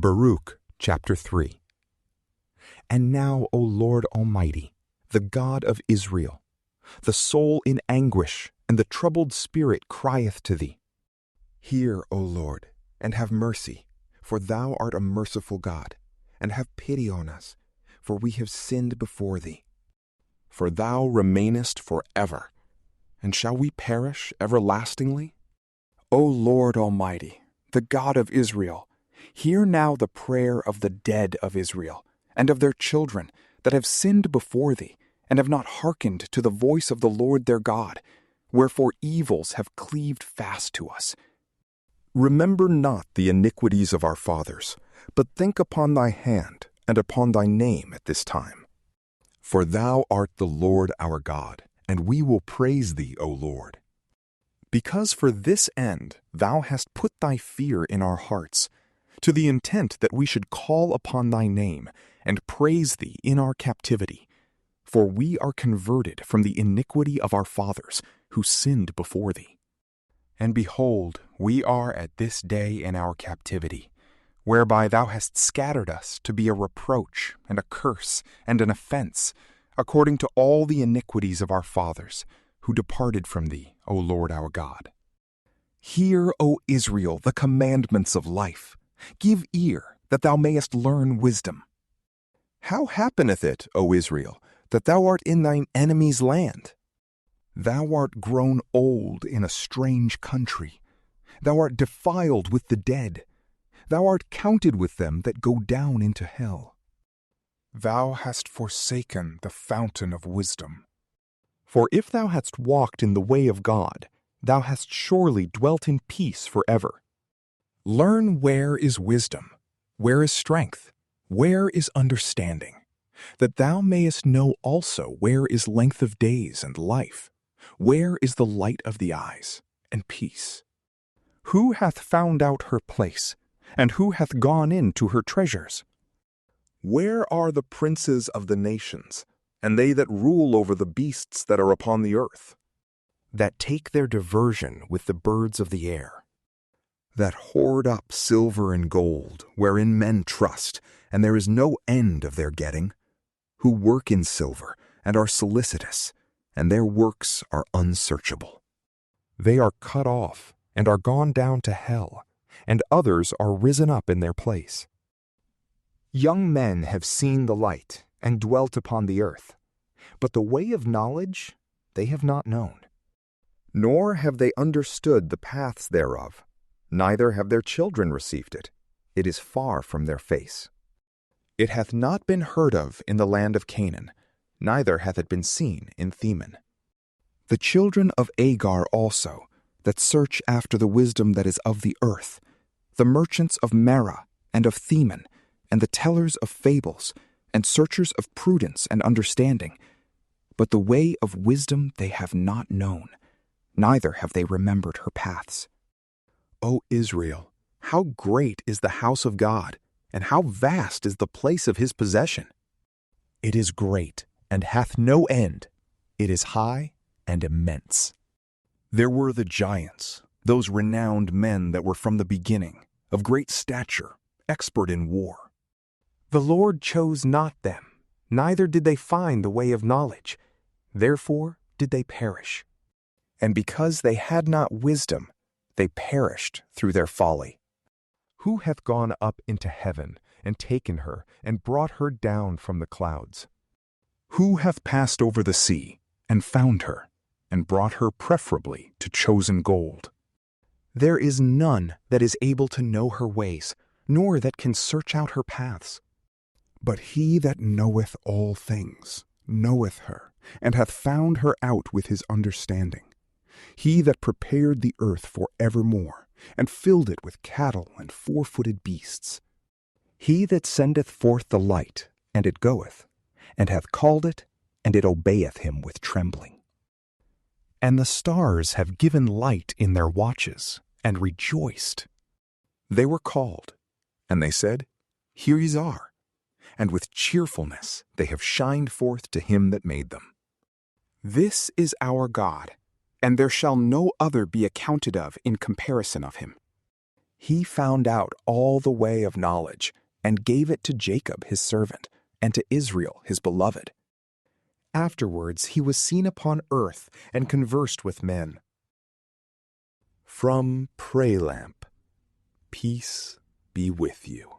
Baruch chapter 3. And now, O Lord Almighty, the God of Israel, the soul in anguish and the troubled spirit crieth to thee. Hear, O Lord, and have mercy, for thou art a merciful God, and have pity on us, for we have sinned before thee. For thou remainest forever, and shall we perish everlastingly? O Lord Almighty, the God of Israel, hear now the prayer of the dead of Israel, and of their children that have sinned before thee, and have not hearkened to the voice of the Lord their God, wherefore evils have cleaved fast to us. Remember not the iniquities of our fathers, but think upon thy hand and upon thy name at this time. For thou art the Lord our God, and we will praise thee, O Lord. Because for this end thou hast put thy fear in our hearts, to the intent that we should call upon thy name and praise thee in our captivity. For we are converted from the iniquity of our fathers, who sinned before thee. And behold, we are at this day in our captivity, whereby thou hast scattered us to be a reproach and a curse and an offense, according to all the iniquities of our fathers, who departed from thee, O Lord our God. Hear, O Israel, the commandments of life. Give ear, that thou mayest learn wisdom. How happeneth it, O Israel, that thou art in thine enemy's land? Thou art grown old in a strange country. Thou art defiled with the dead. Thou art counted with them that go down into hell. Thou hast forsaken the fountain of wisdom. For if thou hadst walked in the way of God, thou hast surely dwelt in peace forever. Learn where is wisdom, where is strength, where is understanding, that thou mayest know also where is length of days and life, where is the light of the eyes, and peace. Who hath found out her place, and who hath gone in to her treasures? Where are the princes of the nations, and they that rule over the beasts that are upon the earth, that take their diversion with the birds of the air, that hoard up silver and gold, wherein men trust, and there is no end of their getting, who work in silver, and are solicitous, and their works are unsearchable. They are cut off, and are gone down to hell, and others are risen up in their place. Young men have seen the light, and dwelt upon the earth, but the way of knowledge they have not known. Nor have they understood the paths thereof, neither have their children received it. It is far from their face. It hath not been heard of in the land of Canaan, neither hath it been seen in Theman. The children of Agar also, that search after the wisdom that is of the earth, the merchants of Marah and of Theman, and the tellers of fables, and searchers of prudence and understanding. But the way of wisdom they have not known, neither have they remembered her paths. O Israel, how great is the house of God, and how vast is the place of his possession! It is great, and hath no end. It is high and immense. There were the giants, those renowned men that were from the beginning, of great stature, expert in war. The Lord chose not them, neither did they find the way of knowledge. Therefore did they perish. And because they had not wisdom, they perished through their folly. Who hath gone up into heaven, and taken her, and brought her down from the clouds? Who hath passed over the sea, and found her, and brought her preferably to chosen gold? There is none that is able to know her ways, nor that can search out her paths. But he that knoweth all things knoweth her, and hath found her out with his understanding. He that prepared the earth for evermore, and filled it with cattle and four-footed beasts. He that sendeth forth the light, and it goeth, and hath called it, and it obeyeth him with trembling. And the stars have given light in their watches, and rejoiced. They were called, and they said, Here ye are. And with cheerfulness they have shined forth to him that made them. This is our God, and there shall no other be accounted of in comparison of him. He found out all the way of knowledge, and gave it to Jacob his servant, and to Israel his beloved. Afterwards he was seen upon earth, and conversed with men. From PrayLamp, peace be with you.